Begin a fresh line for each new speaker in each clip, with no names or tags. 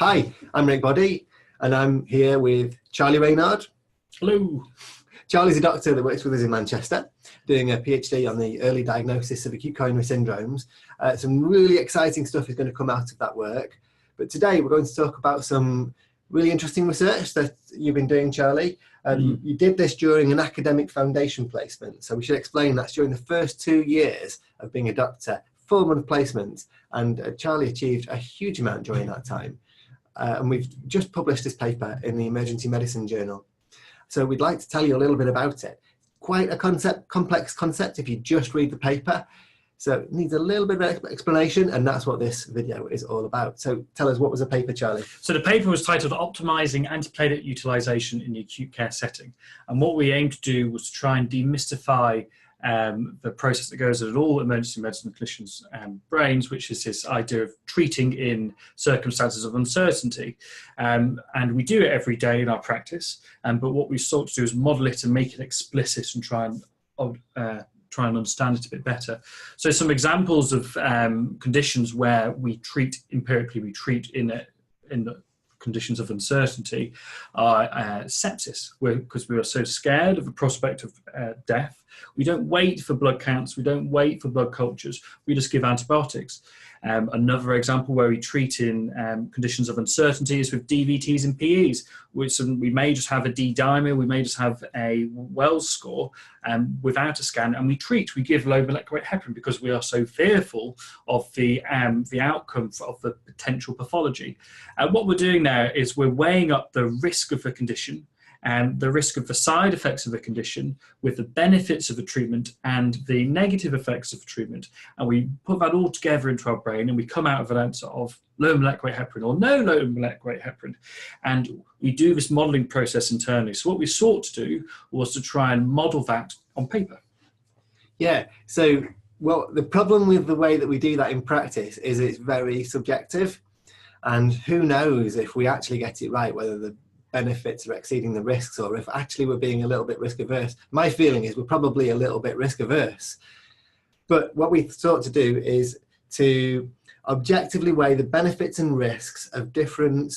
Hi, I'm Rick Boddy, and I'm here with Charlie Reynard.
Hello.
Charlie's a doctor that works with us in Manchester, doing a PhD on the early diagnosis of acute coronary syndromes. Some really exciting stuff is going to come out of that work. But today we're going to talk about some really interesting research that you've been doing, Charlie. You did this during an academic foundation placement, so we should explain that's during the first 2 years of being a doctor, 4-month placement, and Charlie achieved a huge amount during that time. And we've just published this paper in the Emergency Medicine Journal. So we'd like to tell you a little bit about it. Quite a complex concept if you just read the paper. So it needs a little bit of explanation, and that's what this video is all about. So tell us, what was the paper, Charlie?
So the paper was titled Optimizing Antiplatelet Utilization in the Acute Care Setting. And what we aimed to do was to try and demystify the process that goes on in all emergency medicine clinicians' brains, which is this idea of treating in circumstances of uncertainty. And we do it every day in our practice, but what we sought to do is model it and make it explicit and try and understand it a bit better. So some examples of conditions where we treat empirically, we treat in the conditions of uncertainty are sepsis, because we are so scared of the prospect of death. We don't wait for blood counts, we don't wait for blood cultures, we just give antibiotics. Another example where we treat in conditions of uncertainty is with DVTs and PEs, which we may just have a D-dimer, we may just have a Wells score without a scan, and we give low molecular weight heparin because we are so fearful of the outcome of the potential pathology. What we're doing now is we're weighing up the risk of the condition and the risk of the side effects of the condition with the benefits of the treatment and the negative effects of the treatment. And we put that all together into our brain and we come out with an answer of low molecular weight heparin or no low molecular weight heparin. And we do this modelling process internally. So what we sought to do was to try and model that on paper.
Yeah, so well, the problem with the way that we do that in practice is it's very subjective. And who knows if we actually get it right, whether the benefits are exceeding the risks or if actually we're being a little bit risk averse. My feeling is we're probably a little bit risk averse. But what we sought to do is to objectively weigh the benefits and risks of different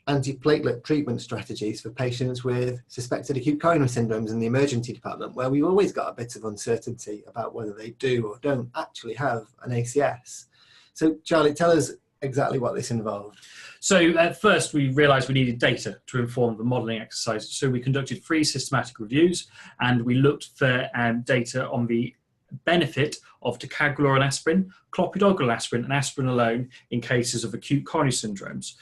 antiplatelet treatment strategies for patients with suspected acute coronary syndromes in the emergency department, where we've always got a bit of uncertainty about whether they do or don't actually have an ACS. So Charlie, tell us exactly what this involved.
So at first we realised we needed data to inform the modelling exercise. So we conducted 3 systematic reviews and we looked for data on the benefit of Ticagrelor and Aspirin, Clopidogrel aspirin and aspirin alone in cases of acute coronary syndromes.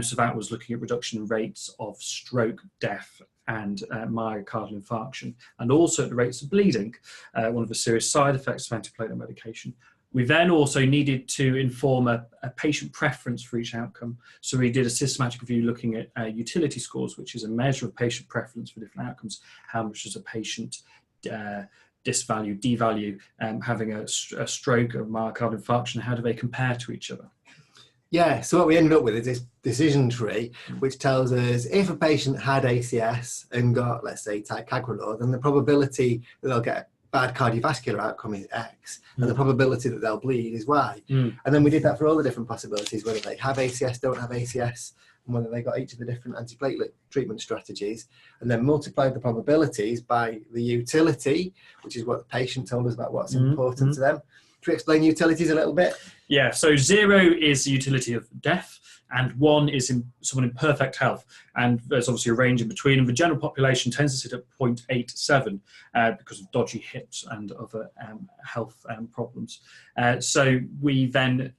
So that was looking at reduction in rates of stroke, death and myocardial infarction, and also at the rates of bleeding, one of the serious side effects of antiplatelet medication. We then also needed to inform a patient preference for each outcome. So we did a systematic review looking at utility scores, which is a measure of patient preference for different outcomes. How much does a patient disvalue, devalue having a stroke or myocardial infarction? How do they compare to each other?
Yeah, so what we ended up with is this decision tree, which tells us if a patient had ACS and got, let's say, Ticagrelor, then the probability that they'll get bad cardiovascular outcome is X, and the probability that they'll bleed is Y. And then we did that for all the different possibilities, whether they have ACS, don't have ACS, and whether they got each of the different antiplatelet treatment strategies, and then multiplied the probabilities by the utility, which is what the patient told us about what's important to them. Should we explain utilities a little bit? Yeah,
so 0 is the utility of death, and 1 is someone in perfect health. And there's obviously a range in between, and the general population tends to sit at 0.87 because of dodgy hips and other health problems. So we then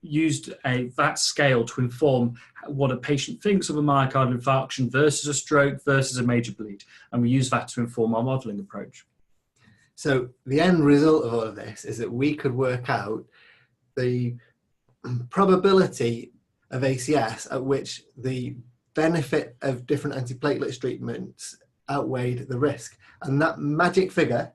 used that scale to inform what a patient thinks of a myocardial infarction versus a stroke versus a major bleed. And we use that to inform our modelling approach.
So the end result of all of this is that we could work out the probability of ACS at which the benefit of different antiplatelet treatments outweighed the risk. And that magic figure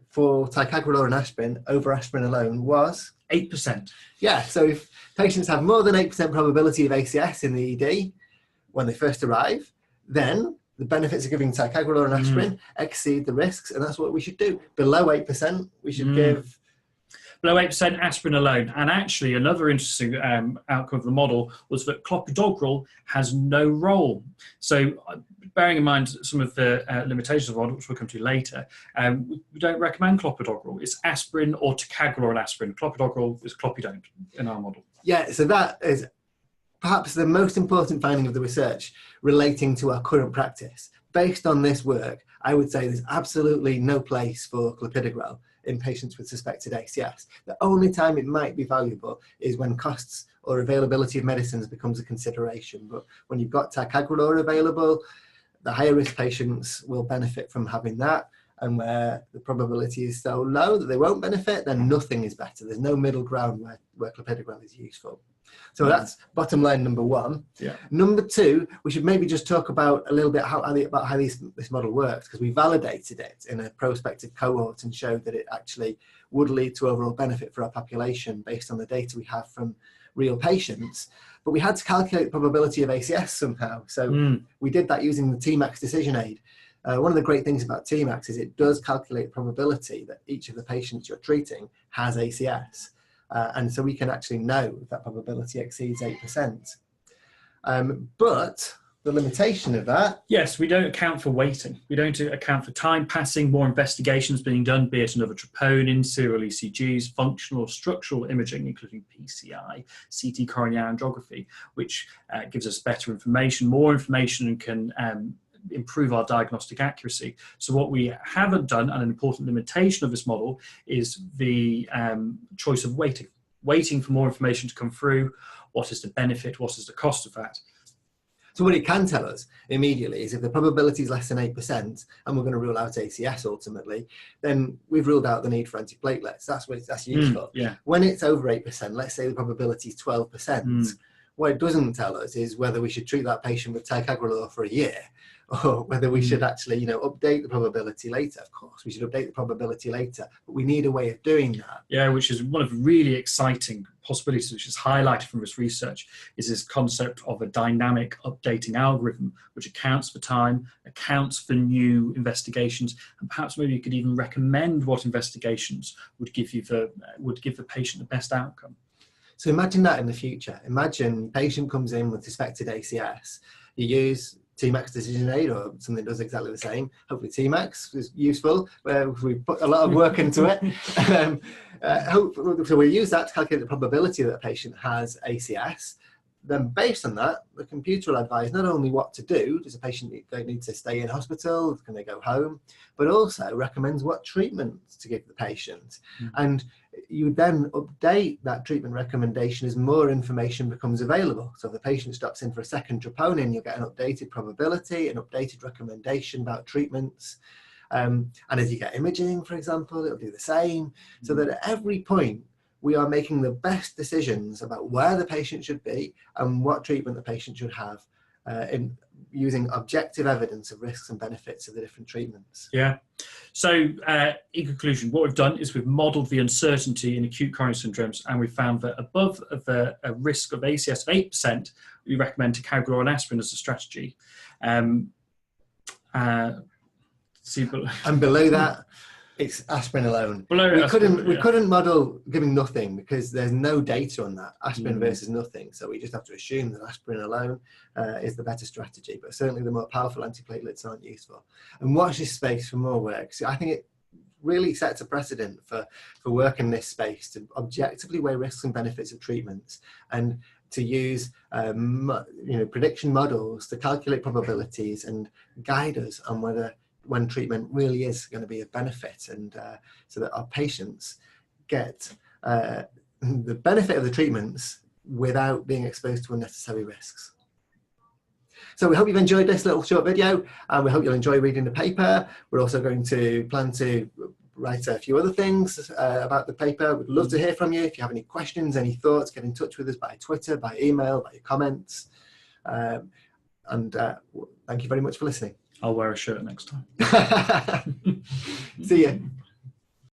for Ticagrelor and aspirin over aspirin alone was
8%.
Yeah, so if patients have more than 8% probability of ACS in the ED when they first arrive, then the benefits of giving Ticagrelor and aspirin exceed the risks, and that's what we should do. Below 8%, we should give
Below 8% aspirin alone. And actually another interesting outcome of the model was that clopidogrel has no role. So bearing in mind some of the limitations of the model, which we'll come to later, we don't recommend clopidogrel. It's aspirin or ticagrelor and aspirin. Clopidogrel is clopidone in our model.
Yeah, so that is perhaps the most important finding of the research relating to our current practice. Based on this work, I would say there's absolutely no place for clopidogrel in patients with suspected ACS. The only time it might be valuable is when costs or availability of medicines becomes a consideration. But when you've got ticagrelor available, the higher risk patients will benefit from having that. And where the probability is so low that they won't benefit, then nothing is better. There's no middle ground where clopidogrel is useful. So that's bottom line number one.
Yeah.
Number two, we should maybe just talk about a little bit about how this model works, because we validated it in a prospective cohort and showed that it actually would lead to overall benefit for our population based on the data we have from real patients. But we had to calculate the probability of ACS somehow. So we did that using the Tmax decision aid. One of the great things about Tmax is it does calculate the probability that each of the patients you're treating has ACS. And so we can actually know if that probability exceeds 8%. But the limitation of that...
Yes, we don't account for waiting. We don't account for time passing, more investigations being done, be it another troponin, serial ECGs, functional or structural imaging, including PCI, CT coronary angiography, which gives us better information, more information, and can improve our diagnostic accuracy. So what we haven't done, and an important limitation of this model, is the choice of waiting for more information to come through. What is the benefit? What is the cost of that?
So what it can tell us immediately is if the probability is less than 8% and we're going to rule out ACS ultimately, then we've ruled out the need for antiplatelets. That's useful.
Yeah.
When it's over 8%, let's say the probability is 12%, what it doesn't tell us is whether we should treat that patient with ticagrelor for a year, or whether we should actually, update the probability later. Of course, we should update the probability later, but we need a way of doing that.
Yeah, which is one of the really exciting possibilities, which is highlighted from this research, is this concept of a dynamic updating algorithm, which accounts for time, accounts for new investigations, and perhaps maybe you could even recommend what investigations would give the patient the best outcome.
So imagine that in the future. Imagine patient comes in with suspected ACS. You use Tmax decision aid or something that does exactly the same. Hopefully Tmax is useful. We put a lot of work into it. So we use that to calculate the probability that a patient has ACS. Then based on that, the computer will advise not only what to do, does a patient need to stay in hospital, can they go home, but also recommends what treatment to give the patient. And you then update that treatment recommendation as more information becomes available. So if the patient stops in for a second troponin, you'll get an updated probability, an updated recommendation about treatments. And as you get imaging, for example, it'll do the same. So that at every point, we are making the best decisions about where the patient should be and what treatment the patient should have in using objective evidence of risks and benefits of the different treatments.
Yeah. So in conclusion, what we've done is we've modelled the uncertainty in acute coronary syndromes, and we found that above a risk of ACS of 8%, we recommend ticagrelor and aspirin as a strategy. And
below that, it's aspirin alone. We couldn't model giving nothing because there's no data on that, aspirin versus nothing. So we just have to assume that aspirin alone is the better strategy. But certainly the more powerful antiplatelets aren't useful. And watch this space for more work. So I think it really sets a precedent for work in this space to objectively weigh risks and benefits of treatments and to use prediction models to calculate probabilities and guide us on when treatment really is going to be of benefit, and so that our patients get the benefit of the treatments without being exposed to unnecessary risks. So we hope you've enjoyed this little short video, and we hope you'll enjoy reading the paper. We're also going to plan to write a few other things about the paper. We'd love to hear from you. If you have any questions, any thoughts, get in touch with us by Twitter, by email, by your comments. And thank you very much for listening.
I'll wear a shirt next time.
See you.